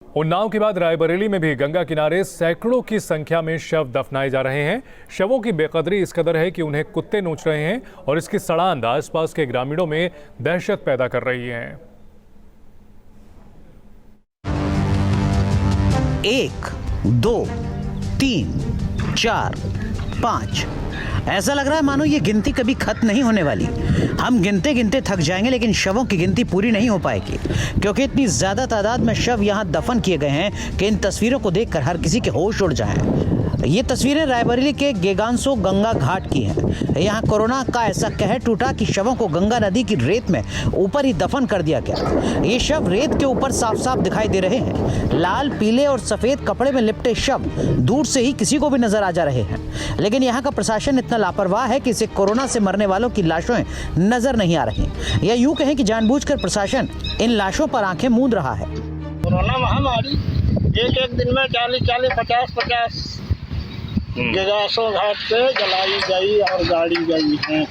उन्नाव के बाद रायबरेली में भी गंगा किनारे सैकड़ों की संख्या में शव दफनाए जा रहे हैं। शवों की बेकदरी इस कदर है कि उन्हें कुत्ते नोच रहे हैं और इसकी सड़ांध आसपास के ग्रामीणों में दहशत पैदा कर रही है। 1, 2, 3, 4, 5 ऐसा लग रहा है मानो ये गिनती कभी खत्म नहीं होने वाली। हम गिनते गिनते थक जाएंगे लेकिन शवों की गिनती पूरी नहीं हो पाएगी, क्योंकि इतनी ज्यादा तादाद में शव यहाँ दफन किए गए हैं कि इन तस्वीरों को देखकर हर किसी के होश उड़ जाएं। ये तस्वीरें रायबरेली के गेगांसो गंगा घाट की हैं। यहाँ कोरोना का ऐसा कहर टूटा कि शवों को गंगा नदी की रेत में ऊपर ही दफन कर दिया गया। ये शव रेत के ऊपर साफ साफ दिखाई दे रहे हैं। लाल, पीले और सफेद कपड़े में लिपटे शव दूर से ही किसी को भी नजर आ जा रहे हैं, लेकिन यहाँ का प्रशासन इतना लापरवाह है कि इसे कोरोना से मरने वालों की लाशें नजर नहीं आ रही, या यूं कहें कि जानबूझकर प्रशासन इन लाशों पर आंखें मूंद रहा है। कोरोना महामारी एक दिन में 40-40, 50-50 गेगासो घाट पे जलाई गई और गाड़ी गई है।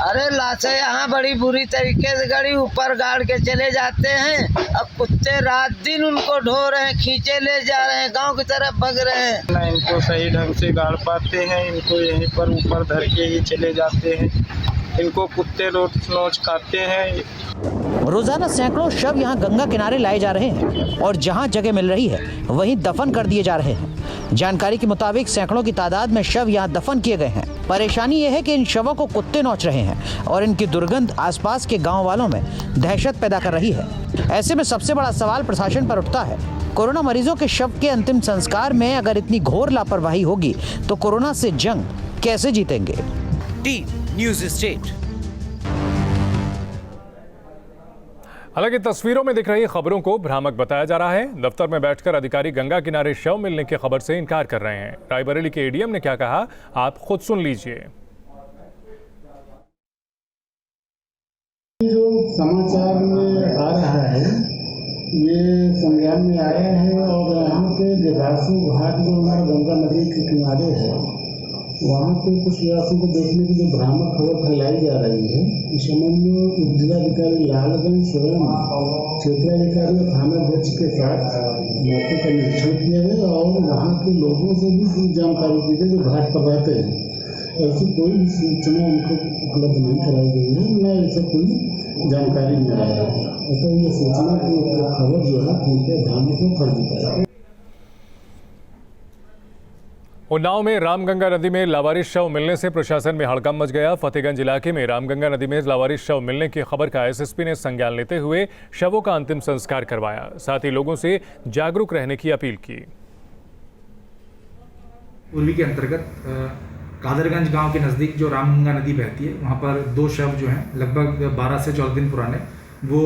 अरे लाशें यहाँ बड़ी बुरी तरीके से गड़ी ऊपर गाड़ के चले जाते हैं। अब कुत्ते रात दिन उनको ढो रहे हैं, खींचे ले जा रहे हैं, गांव की तरफ भग रहे हैं। ना इनको सही ढंग से गाड़ पाते हैं, इनको यहीं पर ऊपर धर के ही चले जाते हैं। इनको कुत्ते नोच खाते हैं। रोजाना सैकड़ों शव यहाँ गंगा किनारे लाए जा रहे हैं और जहाँ जगह मिल रही है वहीं दफन कर दिए जा रहे हैं। जानकारी के मुताबिक सैकड़ों की तादाद में शव यहाँ दफन किए गए हैं। परेशानी यह है कि इन शवों को कुत्ते नोच रहे हैं और इनकी दुर्गंध आसपास के गांव वालों में दहशत पैदा कर रही है। ऐसे में सबसे बड़ा सवाल प्रशासन पर उठता है। कोरोना मरीजों के शव के अंतिम संस्कार में अगर इतनी घोर लापरवाही होगी तो कोरोना से जंग कैसे जीतेंगे? Team news state. हालांकि तस्वीरों में दिख रही खबरों को भ्रामक बताया जा रहा है। दफ्तर में बैठकर अधिकारी गंगा किनारे शव मिलने की खबर से इनकार कर रहे हैं। रायबरेली के एडीएम ने क्या कहा, आप खुद सुन लीजिए। जो समाचार में आ रहा है ये संज्ञान में आया है और यहाँ पे गेगासो घाट जो हमारा गंगा नदी के किनारे है वहाँ पे कुछ व्यासों को देखने की जो भ्रामक खबर फैलाई जा रही है, इस संबंध में जिलाधिकारी लालगंज स्वयं क्षेत्राधिकारी और थानाध्यक्ष के साथ मौके का निरीक्षण किया गया और वहाँ के लोगों से भी जानकारी दी गई जो घाट पर रहते हैं। ऐसी कोई भी सूचना उनको उपलब्ध नहीं कराई गई है, न ऐसा कोई जानकारी मिल रहा है। अतः ये सूचना की खबर जो है उनके भ्रामक और फर्जी है। उन्नाव में रामगंगा नदी में लावारिस शव मिलने से प्रशासन में हड़कंप मच गया। फतेहगंज इलाके में रामगंगा नदी में लावारिस शव मिलने की खबर का एसएसपी ने संज्ञान लेते हुए शवों का अंतिम संस्कार करवाया। साथ ही लोगों से जागरूक रहने की अपील की। पूर्वी के अंतर्गत कादरगंज गांव के नज़दीक जो रामगंगा नदी बहती है वहां पर 2 शव जो हैं लगभग 12 से 14 दिन पुराने, वो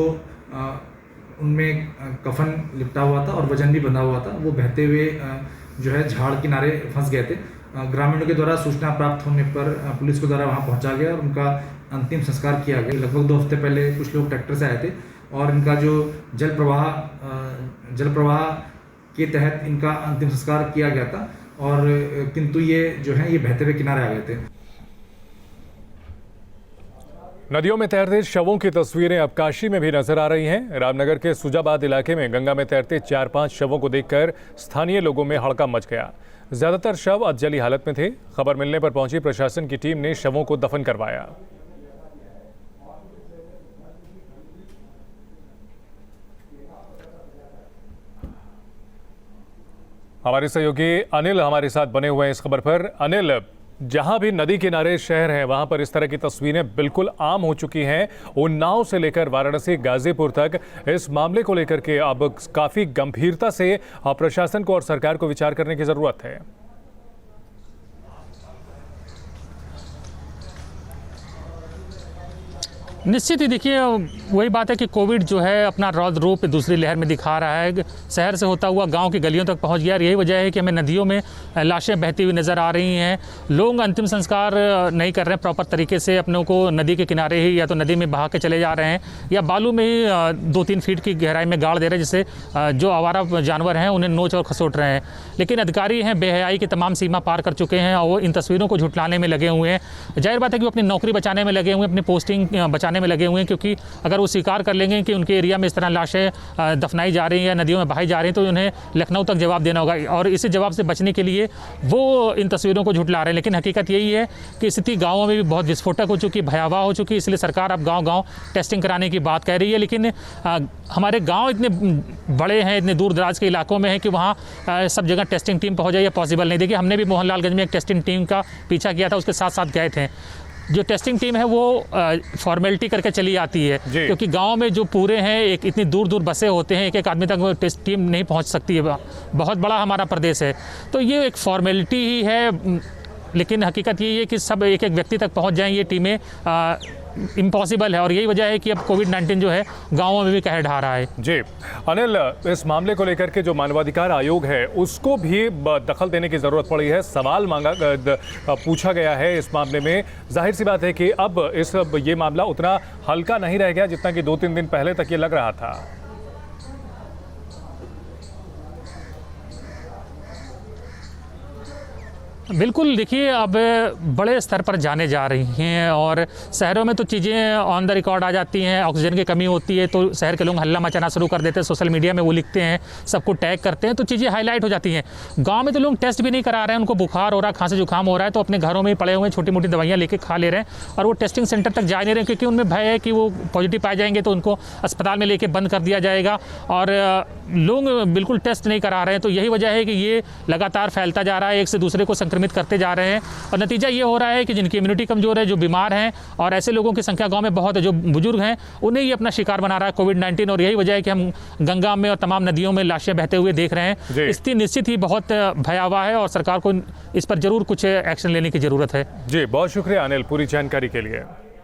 उनमें कफन लिपटा हुआ था और वजन भी बंधा हुआ था। वो बहते हुए जो है झाड़ किनारे फंस गए थे। ग्रामीणों के द्वारा सूचना प्राप्त होने पर पुलिस के द्वारा वहां पहुंचा गया और उनका अंतिम संस्कार किया गया। लगभग 2 हफ्ते पहले कुछ लोग ट्रैक्टर से आए थे और इनका जो जल प्रवाह के तहत इनका अंतिम संस्कार किया गया था, और किंतु ये जो है ये बहते हुए किनारे आ गए थे। नदियों में तैरते शवों की तस्वीरें अब काशी में भी नजर आ रही हैं। रामनगर के सुजाबाद इलाके में गंगा में तैरते 4-5 शवों को देखकर स्थानीय लोगों में हड़कंप मच गया। ज्यादातर शव अधजली हालत में थे। खबर मिलने पर पहुंची प्रशासन की टीम ने शवों को दफन करवाया। हमारे सहयोगी अनिल हमारे साथ बने हुए हैं इस खबर पर। अनिल, जहां भी नदी किनारे शहर हैं वहां पर इस तरह की तस्वीरें बिल्कुल आम हो चुकी हैं। उन्नाव से लेकर वाराणसी, गाजीपुर तक इस मामले को लेकर के अब काफी गंभीरता से प्रशासन को और सरकार को विचार करने की जरूरत है। निश्चित ही देखिए, वही बात है कि कोविड जो है अपना रौद्र रूप दूसरी लहर में दिखा रहा है। शहर से होता हुआ गांव की गलियों तक पहुंच गया और यही वजह है कि हमें नदियों में लाशें बहती हुई नज़र आ रही हैं। लोग अंतिम संस्कार नहीं कर रहे हैं प्रॉपर तरीके से, अपनों को नदी के किनारे ही या तो नदी में बहा के चले जा रहे हैं या बालू में ही 2-3 फीट की गहराई में गाड़ दे रहे हैं, जिससे जो आवारा जानवर हैं उन्हें नोच और खसोट रहे हैं। लेकिन अधिकारी हैं बेहयाई की तमाम सीमा पार कर चुके हैं और वो इन तस्वीरों को झुठलाने में लगे हुए हैं। जाहिर बात है कि वो अपनी नौकरी बचाने में लगे हुए हैं, अपनी पोस्टिंग बचाने बचाने में लगे हुए हैं, क्योंकि अगर वो स्वीकार कर लेंगे कि उनके एरिया में इस तरह लाशें दफनाई जा रही हैं या नदियों में बहाई जा रही हैं, तो उन्हें लखनऊ तक जवाब देना होगा, और इसी जवाब से बचने के लिए वो इन तस्वीरों को झुठला रहे हैं। लेकिन हकीकत यही है कि स्थिति गाँवों में भी बहुत विस्फोटक हो चुकी, भयावह हो चुकी, इसलिए सरकार अब गाँव-गाँव टेस्टिंग कराने की बात कह रही है। लेकिन हमारे गाँव इतने बड़े हैं, इतने दूर दराज के इलाकों में है कि वहाँ सब जगह टेस्टिंग टीम पहुँच जाए, ये पॉसिबल नहीं। देखिए, हमने भी मोहनलालगंज में एक टेस्टिंग टीम का पीछा किया था, उसके साथ साथ गए थे। जो टेस्टिंग टीम है वो फॉर्मेलिटी करके चली आती है, क्योंकि गांव में जो पूरे हैं एक इतनी दूर दूर बसे होते हैं, एक एक आदमी तक वो टेस्ट टीम नहीं पहुंच सकती है, बहुत बड़ा हमारा प्रदेश है, तो ये एक फॉर्मेलिटी ही है। लेकिन हकीकत यही है कि सब एक एक व्यक्ति तक पहुंच जाएं, ये टीमें इम्पॉसिबल है, और यही वजह है कि अब कोविड-19 जो है गाँवों में भी कहर ढा रहा है। जी अनिल, इस मामले को लेकर के जो मानवाधिकार आयोग है उसको भी दखल देने की ज़रूरत पड़ी है, सवाल पूछा गया है इस मामले में। जाहिर सी बात है कि अब ये मामला उतना हल्का नहीं रह गया जितना कि 2-3 दिन पहले तक ये लग रहा था। बिल्कुल, देखिए अब बड़े स्तर पर जाने जा रही हैं, और शहरों में तो चीज़ें ऑन द रिकॉर्ड आ जाती हैं। ऑक्सीजन की कमी होती है तो शहर के लोग हल्ला मचाना शुरू कर देते हैं, सोशल मीडिया में वो लिखते हैं, सबको टैग करते हैं, तो चीज़ें हाईलाइट हो जाती हैं। गांव में तो लोग टेस्ट भी नहीं करा रहे हैं, उनको बुखार हो रहा है, खांसी जुकाम हो रहा है, तो अपने घरों में ही पड़े हुए छोटी मोटी दवाइयाँ लेके खा ले रहे हैं, और वो टेस्टिंग सेंटर तक जा नहीं रहे, क्योंकि उनमें भय है कि वो पॉजिटिव पाए जाएंगे तो उनको अस्पताल में लेके बंद कर दिया जाएगा, और लोग बिल्कुल टेस्ट नहीं करा रहे हैं। तो यही वजह है कि ये लगातार फैलता जा रहा है, एक से दूसरे को संक्रमित करते जा रहे हैं, और नतीजा ये हो रहा है कि जिनकी इम्यूनिटी कमजोर है, जो बीमार हैं, और ऐसे लोगों की संख्या गांव में बहुत है, जो बुजुर्ग हैं, उन्हें ही अपना शिकार बना रहा है कोविड-19, और यही वजह है कि हम गंगा में और तमाम नदियों में लाशें बहते हुए देख रहे हैं। स्थिति निश्चित ही बहुत भयावह है, और सरकार को इस पर जरूर कुछ एक्शन लेने की जरूरत है। जी बहुत शुक्रिया अनिल पूरी जानकारी के लिए।